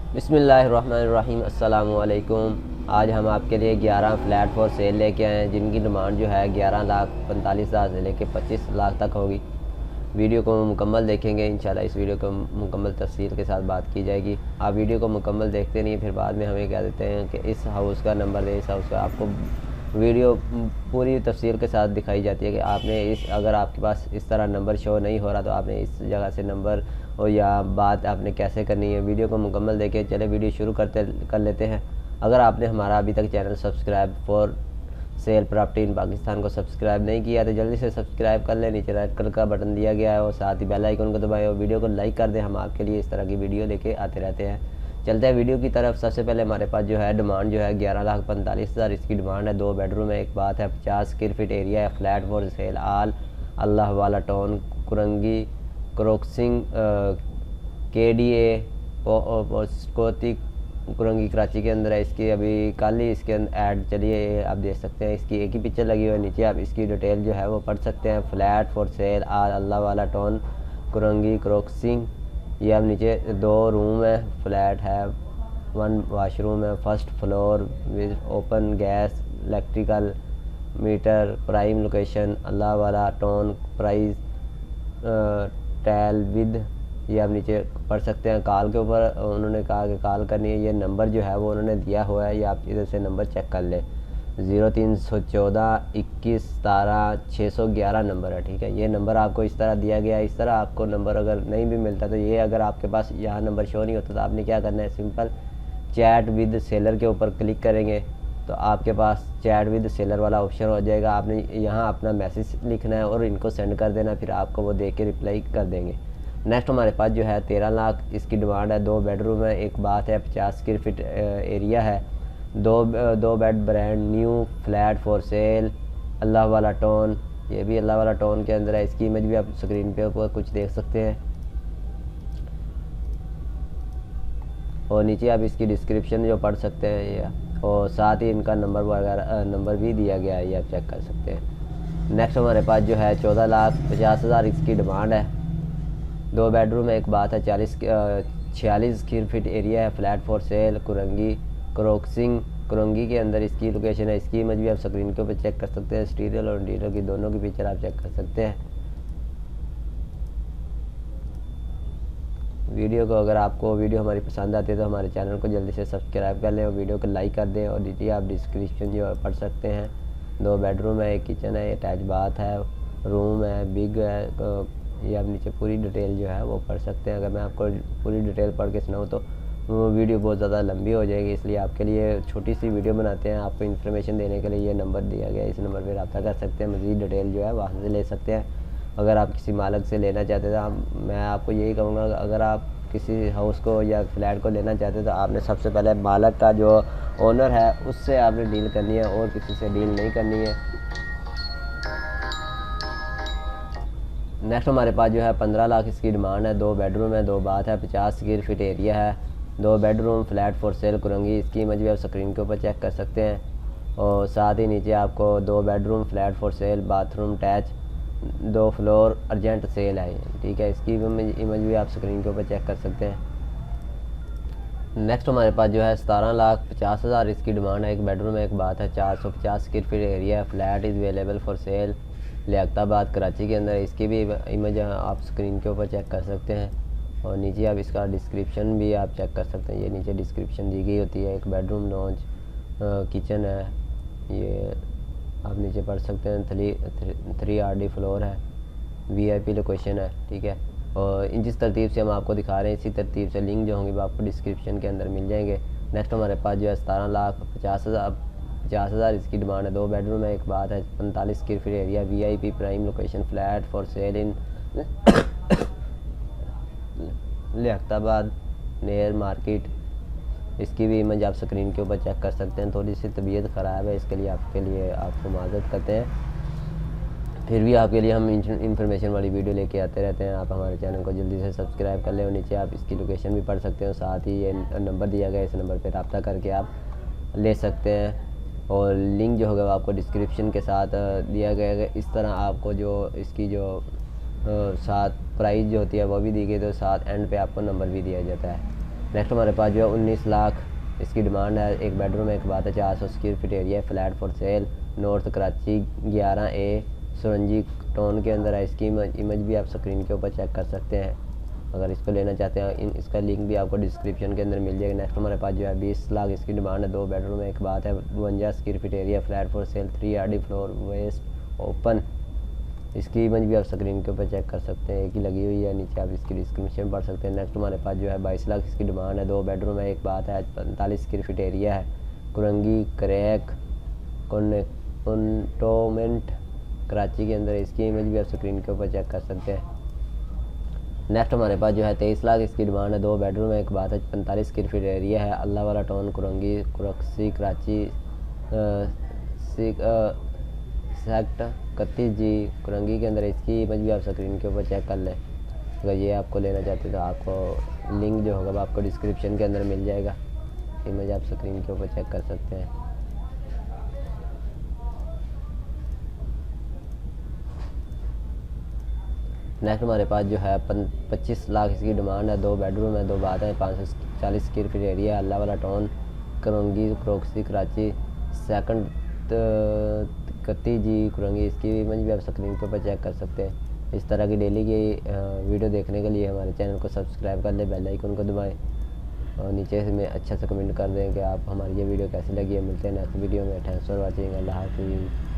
बिस्मिल्लाहिर्रहमानिर्रहीम अस्सलामु अलैकुम। आज हम आपके लिए 11 फ्लैट फॉर सेल लेके आए हैं जिनकी डिमांड जो है 11,45,000 से लेके 25 लाख तक होगी। वीडियो को मुकम्मल देखेंगे इंशाल्लाह। इस वीडियो को मुकम्मल तफसील के साथ बात की जाएगी। आप वीडियो को मुकम्मल देखते नहीं फिर बाद में हमें कह देते हैं कि इस हाउस का नंबर दे, इस हाउस का। आपको वीडियो पूरी तफसील के साथ दिखाई जाती है कि आपने अगर आपके पास इस तरह नंबर शो नहीं हो रहा तो आपने इस जगह से नंबर और या बात आपने कैसे करनी है। वीडियो को मुकम्मल देखें। चले वीडियो शुरू कर लेते हैं। अगर आपने हमारा अभी तक channel subscribe for sale property in Pakistan को सब्सक्राइब नहीं किया तो जल्दी से सब्सक्राइब कर लें। नीचे रेड कलर का बटन दिया गया है और साथ ही बेल आइकन को दबाएं और वीडियो को लाइक कर दें। हम आपके लिए इस तरह की वीडियो लेके आते रहते हैं। चलते हैं वीडियो की तरफ। सबसे पहले हमारे पास जो है डिमांड जो है 11,45,000 इसकी डिमांड है। 2 बेडरूम है, एक बात है, 50 स्क्वायर फीट एरिया है। फ्लैट फॉर सेल आल अल्लाह वाला टाउन कुरंगी क्रोक्सिंग KDA पोस्कोती कुरंगी कराची के अंदर है। इसकी अभी कल ही इसके अंदर ऐड चली है, आप देख सकते हैं। इसकी एक ही पिक्चर लगी हुई है। नीचे आप इसकी डिटेल जो है वो पढ़ सकते हैं। फ्लैट फॉर सेल आल अल्लाह वाला टाउन कुरंगी क्रोक्सिंग। ये अब नीचे 2 रूम है, फ्लैट है, 1 वाशरूम है, first floor with open gas electrical meter. Prime location Allahwala town price tail with. ये आप नीचे पढ़ सकते हैं। कॉल के ऊपर उन्होंने कहा कि कॉल करनी है। ये नंबर जो है वो उन्होंने दिया हुआ है, ये आप इधर से नंबर चेक कर लें। 0314 21 17 611 नंबर है, ठीक है। ये नंबर आपको इस तरह दिया गया है। इस तरह आपको नंबर अगर नहीं भी मिलता तो ये अगर आपके पास यहाँ नंबर शो नहीं होता तो आपने क्या करना है, सिंपल चैट विद सेलर के ऊपर क्लिक करेंगे तो आपके पास चैट विद सेलर वाला ऑप्शन हो जाएगा। आपने यहाँ अपना मैसेज लिखना है और इनको सेंड कर देना, फिर आपको वो देख के रिप्लाई कर देंगे। नेक्स्ट हमारे पास जो है 13 लाख इसकी डिमांड है। 2 बेडरूम है, एक बात है, 50 स्क्वायर फीट एरिया है। दो bed brand new flat for sale Allahwala town. ये भी अल्लाह वाला टाउन के अंदर है। इसकी इमेज भी आप स्क्रीन पे ऊपर कुछ देख सकते हैं और नीचे आप इसकी डिस्क्रिप्शन जो पढ़ सकते हैं ये, और साथ ही इनका नंबर वगैरह नंबर भी दिया गया है, ये आप चेक कर सकते हैं। नेक्स्ट हमारे पास जो है 14,50,000 इसकी डिमांड है। 2 बेडरूम है, एक बात है, 46 स्क्वायर फीट एरिया है। Flat for sale Korangi crossing Korangi के अंदर इसकी लोकेशन है। इसकी इमेज भी आप स्क्रीन के ऊपर चेक कर सकते हैं। एक्सटीरियर और इंटीरियर की दोनों की पिक्चर आप चेक कर सकते हैं। वीडियो को अगर आपको वीडियो हमारी पसंद आती है तो हमारे चैनल को जल्दी से सब्सक्राइब कर लें और वीडियो को लाइक कर दें। और नीचे आप डिस्क्रिप्शन जो पढ़ सकते हैं। 2 बेडरूम है, एक किचन है, अटैच बाथ है, रूम है, बिग है। ये आप नीचे पूरी डिटेल जो है वो पढ़ सकते हैं। अगर मैं आपको पूरी डिटेल पढ़ के सुनाऊँ तो वो वीडियो बहुत ज़्यादा लंबी हो जाएगी, इसलिए आपके लिए छोटी सी वीडियो बनाते हैं। आपको इन्फॉर्मेशन देने के लिए ये नंबर दिया गया है, इस नंबर पर रब्ता कर सकते हैं। मज़ीद डिटेल जो है वहाँ से ले सकते हैं। अगर आप किसी मालिक से लेना चाहते हैं तो मैं आपको यही कहूँगा, अगर आप किसी हाउस को या फ्लैट को लेना चाहते हैं तो आपने सबसे पहले मालिक का जो ओनर है उससे आपने डील करनी है और किसी से डील नहीं करनी है। नेक्स्ट हमारे पास जो है 15 लाख इसकी डिमांड है। 2 बेडरूम है, 2 बाथ है, 50 स्क्वायर फीट एरिया है। 2 bedroom flat for sale Korangi. इसकी इमेज भी आप स्क्रीन के ऊपर चेक कर सकते हैं और साथ ही नीचे आपको 2 bedroom flat for sale bathroom attach 2 floor urgent sale है, ठीक है। इसकी इमेज भी आप स्क्रीन के ऊपर चेक कर सकते हैं। नेक्स्ट हमारे पास जो है 17,50,000 इसकी डिमांड है। एक बेडरूम है, एक बात है, 450 स्क्वायर फीट एरिया है। Flat is available for sale Liaquatabad Karachi के अंदर। इसकी भी इमेज आप स्क्रीन के ऊपर चेक कर सकते हैं और नीचे आप इसका डिस्क्रिप्शन भी आप चेक कर सकते हैं। ये नीचे डिस्क्रिप्शन दी गई होती है। एक बेडरूम लॉन्च किचन है, ये आप नीचे पढ़ सकते हैं। 3 RD फ्लोर है, VIP लोकेशन है, ठीक है। और जिस तरतीब से हम आपको दिखा रहे हैं इसी तरतीब से लिंक जो होंगे वो आपको डिस्क्रिप्शन के अंदर मिल जाएंगे। नेक्स्ट हमारे पास जो है 17,50,000 इसकी डिमांड है। 2 बेडरूम है, एक बात है, 45 square feet area, VIP prime location, flat for cell in Liaquatabad near market. इसकी भी इमेज आप स्क्रीन के ऊपर चेक कर सकते हैं। थोड़ी सी तबीयत ख़राब है, इसके लिए आपको माजरत करते हैं। फिर भी आपके लिए हम इंफॉर्मेशन वाली वीडियो लेके आते रहते हैं। आप हमारे चैनल को जल्दी से सब्सक्राइब कर लें और नीचे आप इसकी लोकेशन भी पढ़ सकते हो। साथ ही ये नंबर दिया गया है, इस नंबर पर रब्ता करके आप ले सकते हैं और लिंक जो होगा वो आपको डिस्क्रिप्शन के साथ दिया गया है। इस तरह आपको जो इसकी जो साथ प्राइस जो होती है वो भी दी गई, तो साथ एंड पे आपको नंबर भी दिया जाता है। नेक्स्ट हमारे पास जो है 19 लाख इसकी डिमांड है। एक बेडरूम एक बात है, 400 square feet area, flat for sale, north Karachi 11A Surjani town के अंदर है। इसकी इमेज भी आप स्क्रीन के ऊपर चेक कर सकते हैं अगर इसको लेना चाहते हैं। इसका लिंक भी आपको डिस्क्रिप्शन के अंदर मिल जाएगा। नेक्स्ट हमारे पास जो है 20 लाख इसकी डिमांड है। 2 बेडरूम एक बात है, 52 square feet area, flat for cell, 3RD floor, waste open. इसकी इमेज भी आप स्क्रीन के ऊपर चेक कर सकते हैं, एक ही लगी हुई है, नीचे आप इसकी डिस्क्रिप्शन पढ़ सकते हैं। नेक्स्ट हमारे पास जो है 22 लाख इसकी डिमांड है। 2 बेडरूम है एक बात है, 45 स्क्वायर फीट एरिया है, कुरंगी क्रैक कंटोनमेंट कराची के अंदर। इसकी इमेज भी आप स्क्रीन के ऊपर चेक कर सकते हैं। नेक्स्ट हमारे पास जो है 23 लाख इसकी डिमांड है। 2 बेडरूम है एक बात है, 45 स्क्वायर फीट एरिया है, अल्लाह वाला टाउन कुरंगी कुरक्सी कराची, सेक्ट 31G कुरंगी के अंदर। इसकी इमेज भी आप स्क्रीन के ऊपर चेक कर लें। अगर ये आपको लेना चाहते हैं तो आपको लिंक जो होगा वो आपको डिस्क्रिप्शन के अंदर मिल जाएगा। इमेज आप स्क्रीन के ऊपर चेक कर सकते हैं। नेक्स्ट हमारे पास जो है 25 लाख इसकी डिमांड है। 2 बेडरूम है 2 बात है, 540 square feet area, Allahwala town Korangi क्रोक्सी कराची, सेकंड 31G कुरंगी। इसकी इमेज भी आप स्क्रीन के ऊपर चेक कर सकते हैं। इस तरह की डेली की वीडियो देखने के लिए हमारे चैनल को सब्सक्राइब कर लें, बेल आइकन को दबाएं और नीचे से में अच्छा सा कमेंट कर दें कि आप हमारी ये वीडियो कैसी लगी है। मिलते हैं नेक्स्ट वीडियो में। Thanks for watching. अल्लाह हाफिज़।